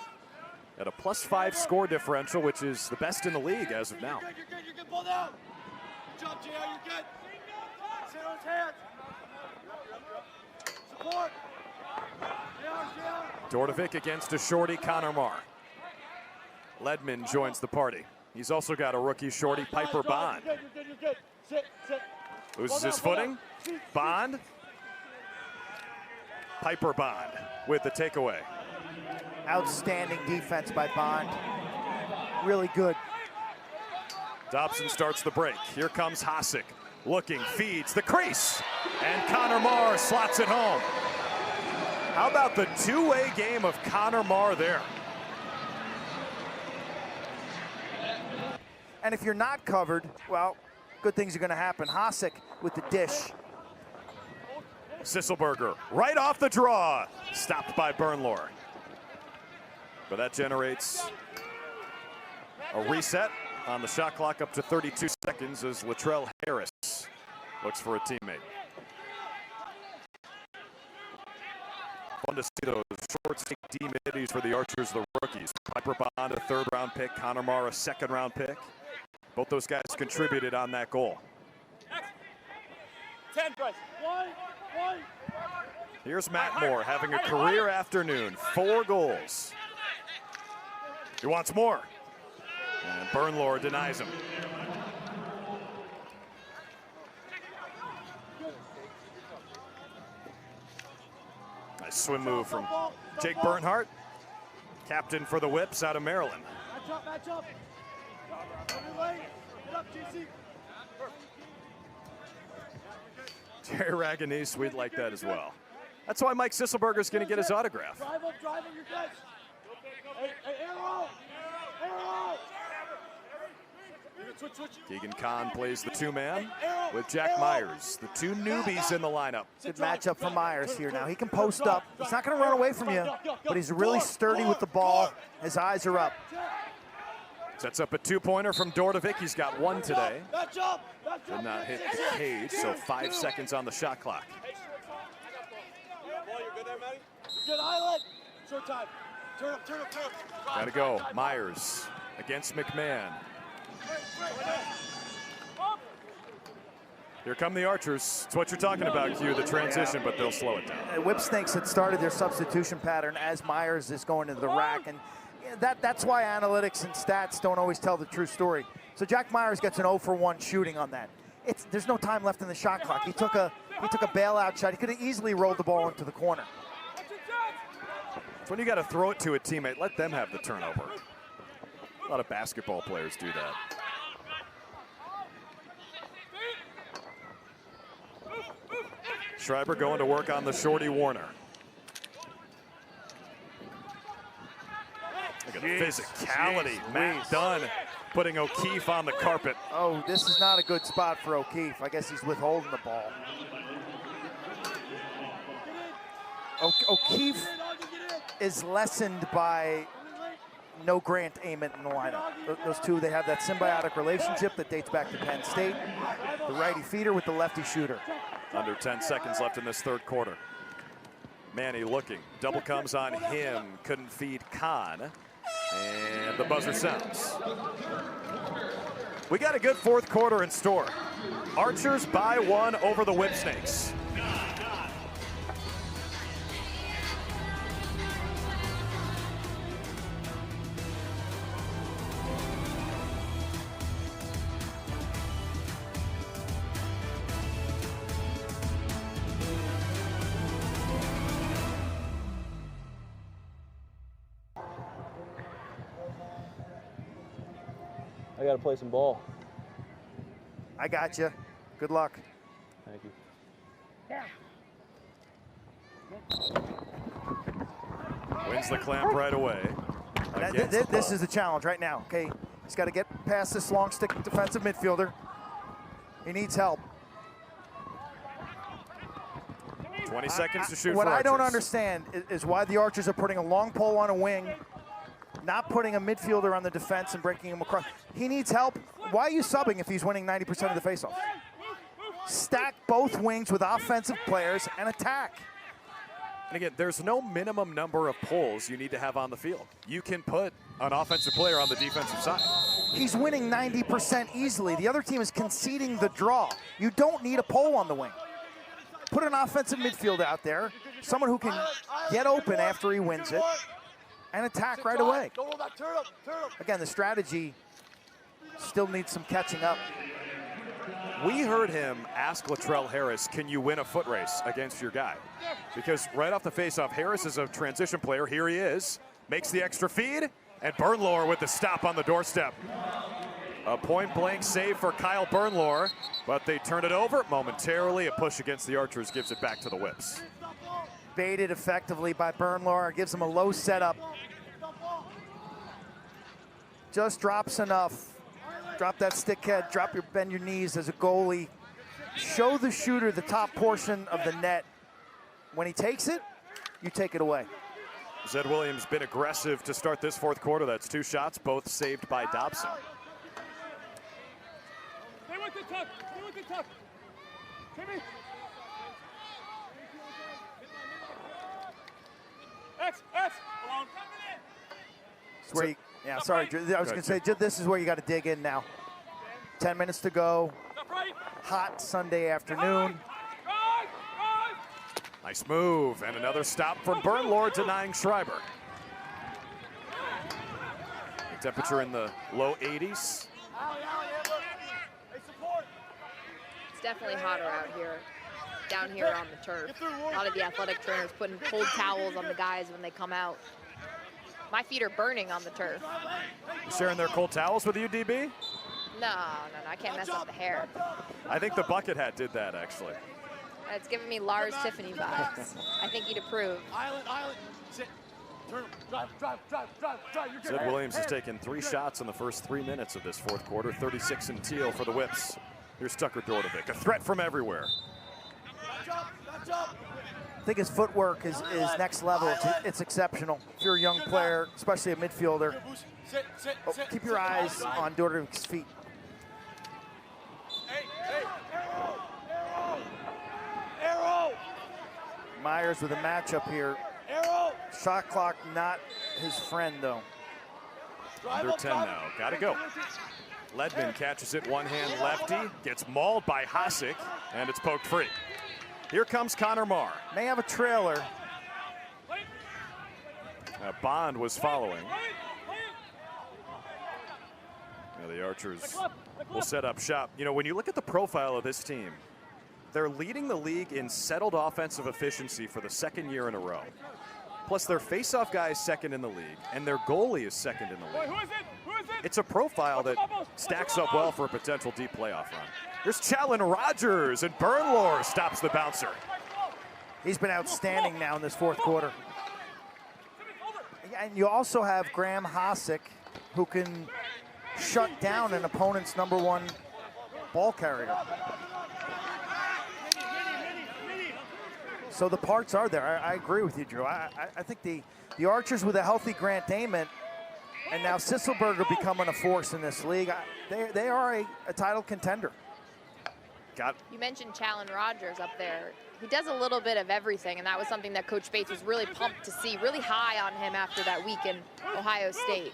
at a +5 score differential, which is the best in the league as of now. You're good. Ball down. Good job, JR. You're good. Sit on his hands. Support. JR. Dordovic against a shorty, Connor Marr. Ledman joins the party. He's also got a rookie shorty, Piper Bond. You're good. Sit. Loses his footing. Bond. Piper Bond with the takeaway. Outstanding defense by Bond. Really good. Dobson starts the break. Here comes Hasek. Looking, feeds the crease. And Connor Marr slots it home. How about the two-way game of Connor Marr there? And if you're not covered, well, good things are going to happen. Hasek with the dish. Sisselberger right off the draw. Stopped by Bernlohr. But that generates a reset on the shot clock up to 32 seconds as Latrell Harris looks for a teammate. Fun to see those short safety middies for the Archers, the rookies. Piper Bond, a 3rd-round pick. Connor Marr, a 2nd-round pick. Both those guys contributed on that goal. 10, Bryce. One. Here's Matt Moore having a career afternoon. 4 goals. He wants more. And Bernlohr denies him. Nice swim move from Jake Bernhardt, captain for the Whips out of Maryland. Match up. Get up, GC. Jerry Raganese, we'd like that as well. That's why Mike Sisselberger's going to get his autograph. Drive him, you're good. Hey, arrow! Switch. Keegan Kahn plays the 2-man with Jack Myers, the 2 newbies in the lineup. Good matchup for Myers here now. He can post up. He's not going to run away from you, but he's really sturdy with the ball. His eyes are up. Sets up a 2-pointer from Dordovic. He's got 1 today. Did not hit the cage, so 5 seconds on the shot clock. Good island. Short time. Turn up. Gotta go. Myers against McMahon. Here come the Archers. It's what you're talking about, Q, the transition, but they'll slow it down. Whipsnakes had started their substitution pattern as Myers is going into the rack, and that's why analytics and stats don't always tell the true story. So Jack Myers gets an 0 for 1 shooting on that. there's no time left in the shot clock. He took a bailout shot. He could have easily rolled the ball into the corner. It's when you got to throw it to a teammate, let them have the turnover. A lot of basketball players do that. Schreiber going to work on the shorty Warner. Look at the physicality. Matt Dunn putting O'Keefe on the carpet. Oh, this is not a good spot for O'Keefe. I guess he's withholding the ball. O'Keefe is lessened by no Grant Ament in the lineup. Those two, they have that symbiotic relationship that dates back to Penn State. The righty feeder with the lefty shooter. Under 10 seconds left in this third quarter. Manny looking. Double comes on him. Couldn't feed Khan. And the buzzer sounds. We got a good fourth quarter in store. Archers by 1 over the Whipsnakes. I gotta play some ball. I got you. Good luck. Thank you. Wins the clamp right away. This is the challenge right now. Okay, he's got to get past this long stick defensive midfielder. He needs help. 20 seconds to shoot What for I don't Archers. understand is why the Archers are putting a long pole on a wing, not putting a midfielder on the defense and breaking him across. He needs help. Why are you subbing if he's winning 90% of the faceoffs? Stack both wings with offensive players and attack. And again, there's no minimum number of poles you need to have on the field. You can put an offensive player on the defensive side. He's winning 90% easily. The other team is conceding the draw. You don't need a pole on the wing. Put an offensive midfielder out there, someone who can get open after he wins it, and attack right away. Again, the strategy still needs some catching up. We heard him ask Latrell Harris, can you win a foot race against your guy? Because right off the faceoff, Harris is a transition player. Here he is, makes the extra feed, and Bernlohr with the stop on the doorstep. A point-blank save for Kyle Bernlohr, but they turn it over momentarily. A push against the Archers gives it back to the Whips. Baited effectively by Bernlohr, gives him a low setup. Just drops enough. Drop that stick head, bend your knees as a goalie. Show the shooter the top portion of the net. When he takes it, you take it away. Zed Williams been aggressive to start this fourth quarter. That's 2 shots, both saved by Dobson. Stay with the tuck. Stay with the tuck. Timmy. X. Alone. It's where you, yeah, sorry, I was going to say, this is where you got to dig in now. 10 minutes to go. Hot Sunday afternoon. Nice move, and another stop from Bernlohr, denying Schreiber. The temperature in the low 80s. It's definitely hotter out here, down here on the turf. A lot of the athletic trainers putting cold towels on the guys when they come out. My feet are burning on the turf. Sharing their cold towels with you, DB? No, I can't mess up the hair. I think the bucket hat did that, actually. It's giving me Lars Tiffany vibes. I think he'd approve. Island. Sit. Turn. Drive. Zed Williams has taken 3 shots in the first 3 minutes of this fourth quarter. 36 in teal for the Whips. Here's Tucker Dordovic, a threat from everywhere. I think his footwork is next level. It's exceptional. If you're a young player, especially a midfielder, keep your eyes on Dordovic's feet. Arrow. Myers with a matchup here. Shot clock not his friend, though. Under 10 now, gotta go. Ledman catches it, one-hand lefty, gets mauled by Hasek, and it's poked free. Here comes Connor Marr. May have a trailer. Bond was following. Now the Archers will set up shop. You know, when you look at the profile of this team, they're leading the league in settled offensive efficiency for the second year in a row. Plus, their face-off guy is second in the league, and their goalie is second in the league. It's a profile that stacks up well for a potential deep playoff run. There's Challen Rogers, and Bernlohr stops the bouncer. He's been outstanding now in this fourth quarter. And you also have Graham Hosick, who can shut down an opponent's #1 ball carrier. So the parts are there. I agree with you, Drew. I think the Archers with a healthy Grant Damon and now Sisselberger becoming a force in this league, they are a title contender. You mentioned Challen Rogers up there. He does a little bit of everything, and that was something that Coach Bates was really pumped to see, really high on him after that week in Ohio State.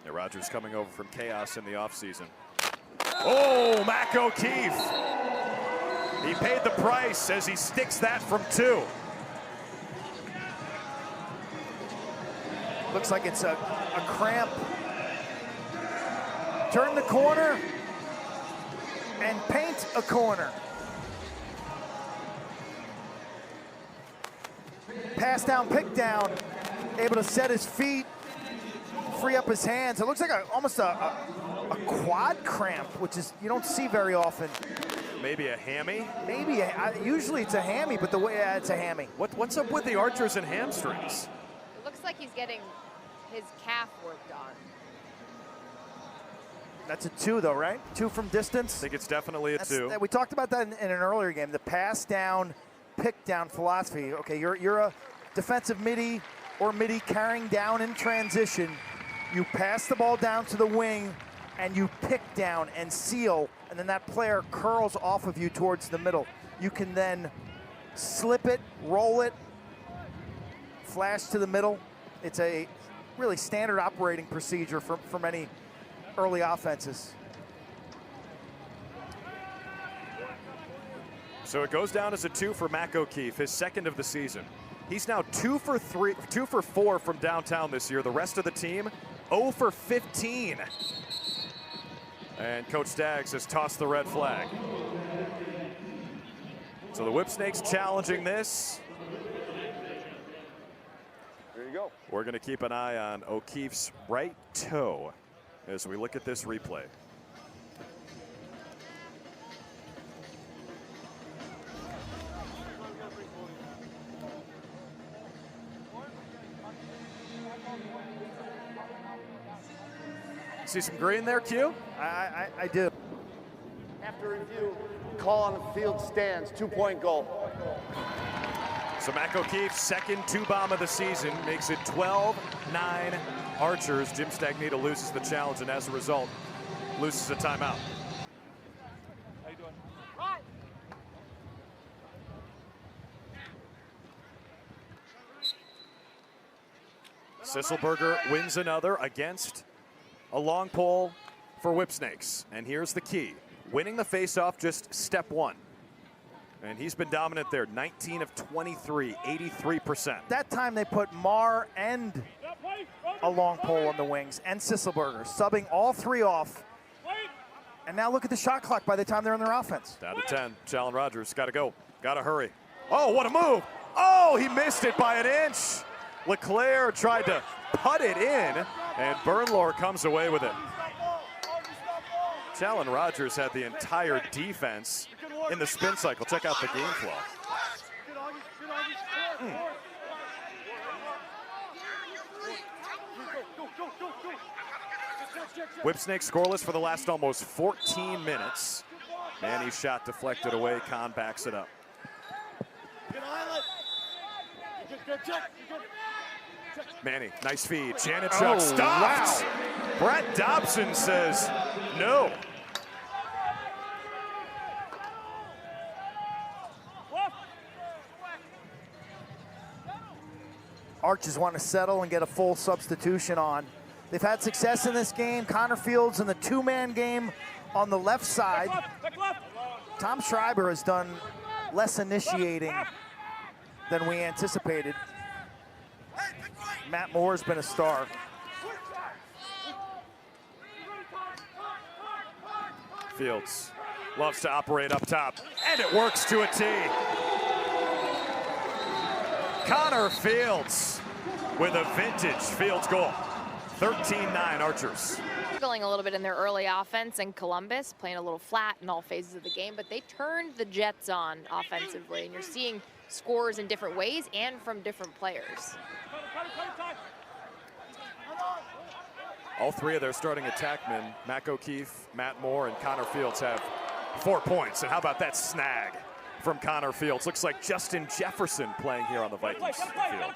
Yeah, Rogers coming over from chaos in the offseason. Oh, Mac O'Keefe. He paid the price as he sticks that from 2. Looks like it's a cramp. Turn the corner and paint a corner. Pass down, pick down, able to set his feet, free up his hands. It looks like almost a quad cramp, which is you don't see very often. Maybe a hammy? Maybe, usually it's a hammy, but it's a hammy. What's up with the Archers and hamstrings? It looks like he's getting his calf worked on. That's a 2 though, right? 2 from distance? I think it's definitely a 2. We talked about that in an earlier game, the pass down, pick down philosophy. Okay, you're a defensive midi or midi carrying down in transition. You pass the ball down to the wing and you pick down and seal, and then that player curls off of you towards the middle. You can then slip it, roll it, flash to the middle. It's a really standard operating procedure for many early offenses. So it goes down as a 2 for Mac O'Keefe, his second of the season. He's now 2 for 4 from downtown this year. The rest of the team, 0 for 15. And Coach Staggs has tossed the red flag. So the Whipsnakes challenging this. There you go. We're going to keep an eye on O'Keefe's right toe as we look at this replay. See some green there, Q? I do. After review, call on the field stands, 2-point goal. So Mac O'Keefe's second 2-bomb of the season makes it 12-9 Archers. Jim Stagnita loses the challenge and as a result loses a timeout. How you doing? Sisselberger wins another against a long pole for Whipsnakes. And here's the key. Winning the faceoff, just step 1. And he's been dominant there, 19 of 23, 83%. That time they put Marr and a long pole on the wings and Sisselberger, subbing all 3 off. And now look at the shot clock by the time they're in their offense. Down to 10, Challen Rogers, gotta go, gotta hurry. Oh, what a move. Oh, he missed it by an inch. LeClaire tried to putt it in, and Bernlohr comes away with it. Challen Rogers had the entire defense in the spin cycle. Check out the game flow. Whipsnakes scoreless for the last almost 14 minutes. Manny's shot deflected away. Kahn backs it up. Manny, nice feed. Janichuk stopped. Wow. Brett Dobson says no. Archers want to settle and get a full substitution on. They've had success in this game. Connor Fields in the 2-man game on the left side. Tom Schreiber has done less initiating than we anticipated. Matt Moore's been a star. Fields loves to operate up top, and it works to a tee. Connor Fields with a vintage Fields goal. 13-9 Archers. Struggling a little bit in their early offense, and Columbus playing a little flat in all phases of the game, but they turned the Jets on offensively, and you're seeing scores in different ways and from different players. All three of their starting attackmen, Mac O'Keefe, Matt Moore, and Connor Fields, have 4 points. And how about that snag from Connor Fields? Looks like Justin Jefferson playing here on the Vikings field.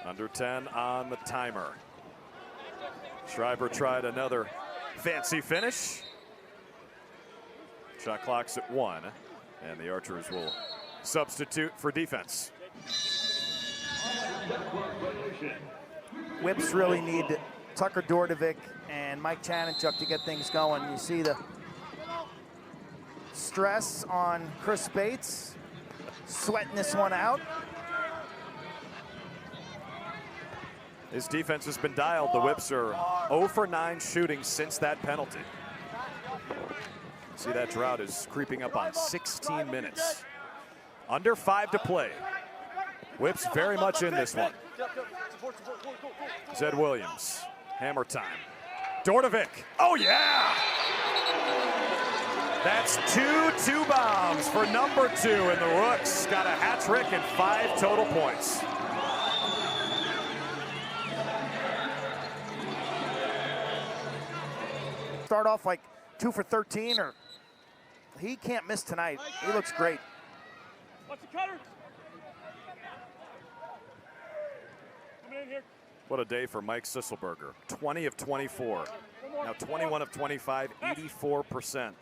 Under 10 on the timer. Schreiber tried another fancy finish. Shot clock's at 1, and the Archers will substitute for defense. Whips really need Tucker Dordevic and Mike Chanachuk to get things going. You see the stress on Chris Bates, sweating this one out. His defense has been dialed. The Whips are 0 for 9 shooting since that penalty. See, that drought is creeping up on 16 minutes. Under 5 to play. Whips very much in this one. Zed Williams, hammer time. Dordevic, oh yeah! That's 2 bombs for number 2, and the Rooks got a hat trick and 5 total points. Start off like 2 for 13, or he can't miss tonight. He looks great. What's the cutter? Coming in here. What a day for Mike Sisselberger. 20 of 24. Now 21 of 25, 84%.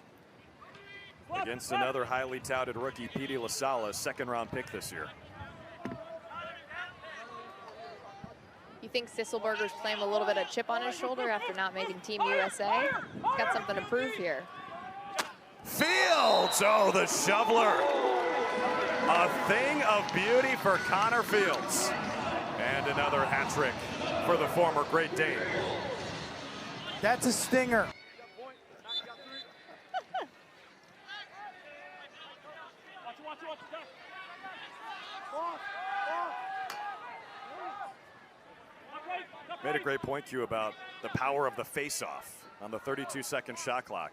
Against another highly touted rookie, Petey LaSala, second-round pick this year. You think Sisselberger's playing a little bit of chip on his shoulder after not making Team USA? He's got something to prove here. Fields, oh, the shoveler. A thing of beauty for Connor Fields. And another hat trick for the former Great Dane. That's a stinger. Made a great point, Q, about the power of the face-off on the 32-second shot clock.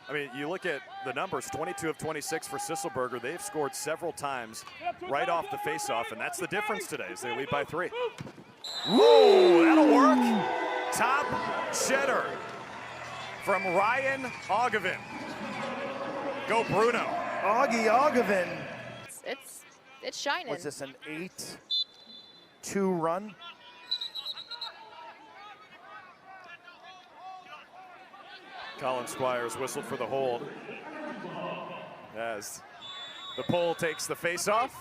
I mean, you look at the numbers, 22 of 26 for Sisselberger. They've scored several times right off the face-off, and that's the difference today as they lead by 3. Whoa, that'll work. Top cheddar from Ryan Ogevin. Go Bruno. Augie Ogevin. It's shining. Was this an 8-2 run? Colin Squires whistled for the hold as the pole takes the face-off.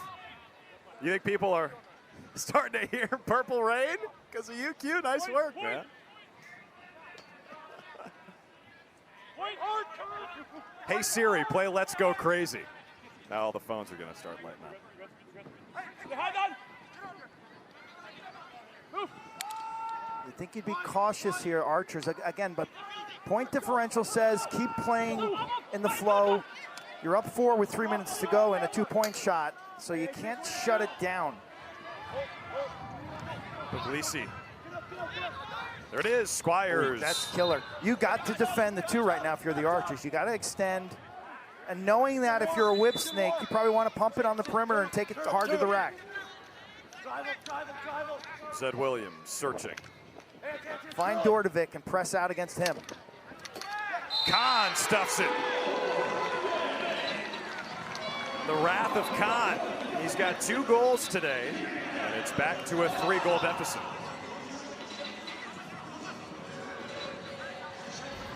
You think people are starting to hear Purple Rain because of you, Q? Nice work, man. Hey Siri, play Let's Go Crazy. Now all the phones are going to start lighting up. You think you'd be cautious here, Archers, again, but point differential says keep playing in the flow. You're up 4 with 3 minutes to go and a 2-point shot, so you can't shut it down. Puglisi. There it is, Squires. Ooh, that's killer. You got to defend the 2 right now if you're the Archers. You got to extend, and knowing that if you're a Whipsnake, you probably want to pump it on the perimeter and take it hard to the rack. Zed Williams searching. Find Dordevic and press out against him. Khan stuffs it. The wrath of Khan. He's got 2 goals today, and it's back to a 3-goal deficit.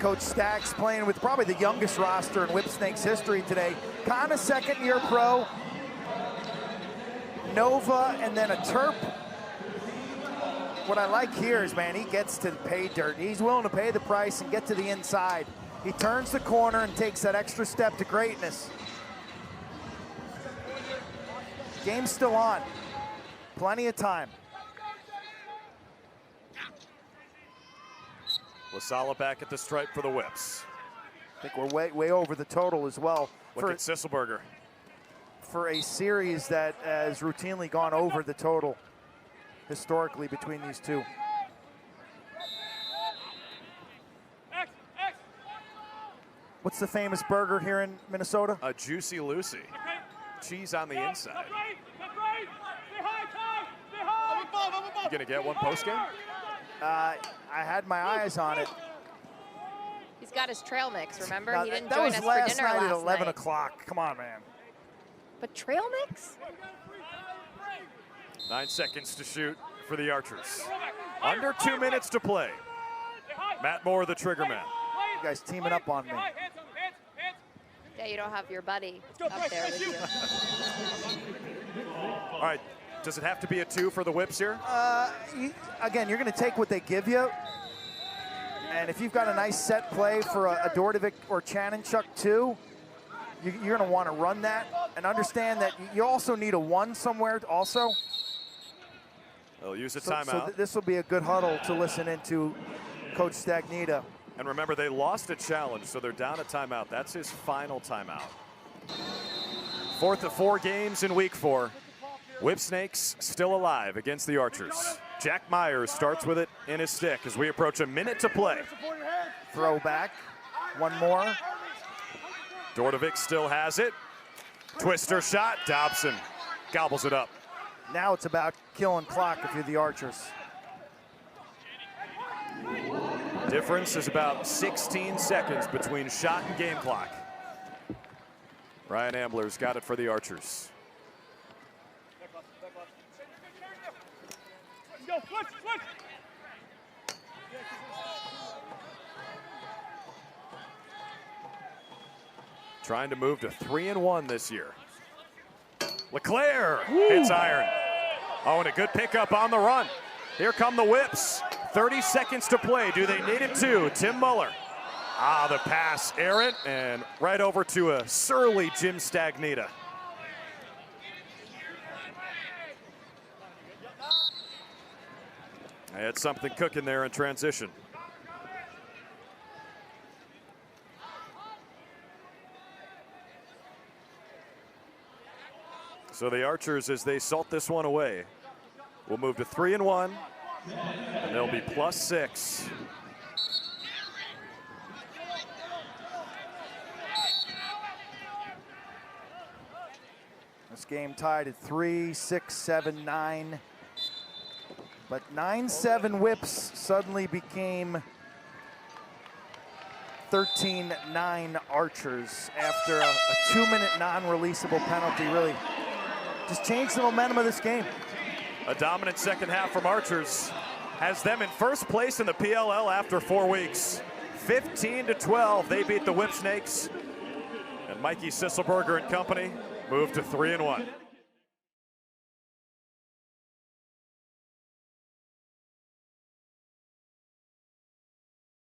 Coach Staggs playing with probably the youngest roster in Whipsnakes history today. Khan, a second-year pro. Nova, and then a Terp. What I like here is, man, he gets to pay dirt. He's willing to pay the price and get to the inside. He turns the corner and takes that extra step to greatness. Game's still on. Plenty of time. LaSala back at the stripe for the Whips. I think we're way over the total as well. Look at Sisselberger. For a series that has routinely gone over the total historically between these two. What's the famous burger here in Minnesota? A Juicy Lucy. Cheese on the inside. You gonna get one post game? I had my eyes on it. He's got his trail mix, remember? Now, he didn't that join was us last for dinner night last at 11 night. o'clock. Come on, man. But trail mix? 9 seconds to shoot for the Archers. Under 2 minutes to play. Matt Moore, the trigger man. You guys teaming up on me. Yeah, you don't have your buddy up there with you. All right, does it have to be a 2 for the Whips here? Again, you're going to take what they give you. And if you've got a nice set play for a Dordovic or Chanenchuk too, you're going to want to run that and understand that you also need a 1 somewhere also. They'll use a So timeout. this will be a good huddle to listen into Coach Stagnita. And remember, they lost a challenge, so they're down a timeout. That's his final timeout. 4th of 4 games in week 4. Whipsnakes still alive against the Archers. Jack Myers starts with it in his stick as we approach a minute to play. Throwback. One more. Dordovic still has it. Twister shot. Dobson gobbles it up. Now it's about killing clock if you're the Archers. Difference is about 16 seconds between shot and game clock. Ryan Ambler's got it for the Archers. Trying to move to 3-1 this year. LeClaire hits iron. Oh, and a good pickup on the run. Here come the Whips. 30 seconds to play. Do they need it too? Tim Muller. Ah, the pass errant and right over to a surly Jim Stagnita. I had something cooking there in transition. So the Archers, as they salt this one away, will move to 3-1, and they'll be +6. This game tied at 3, 6, 7, 9. But 9-7 Whips suddenly became 13-9 Archers after a 2-minute non-releasable penalty. Really just changed the momentum of this game. A dominant second half from Archers has them in first place in the PLL after 4 weeks. 15-12, they beat the Whipsnakes. And Mikey Sisselberger and company move to 3-1.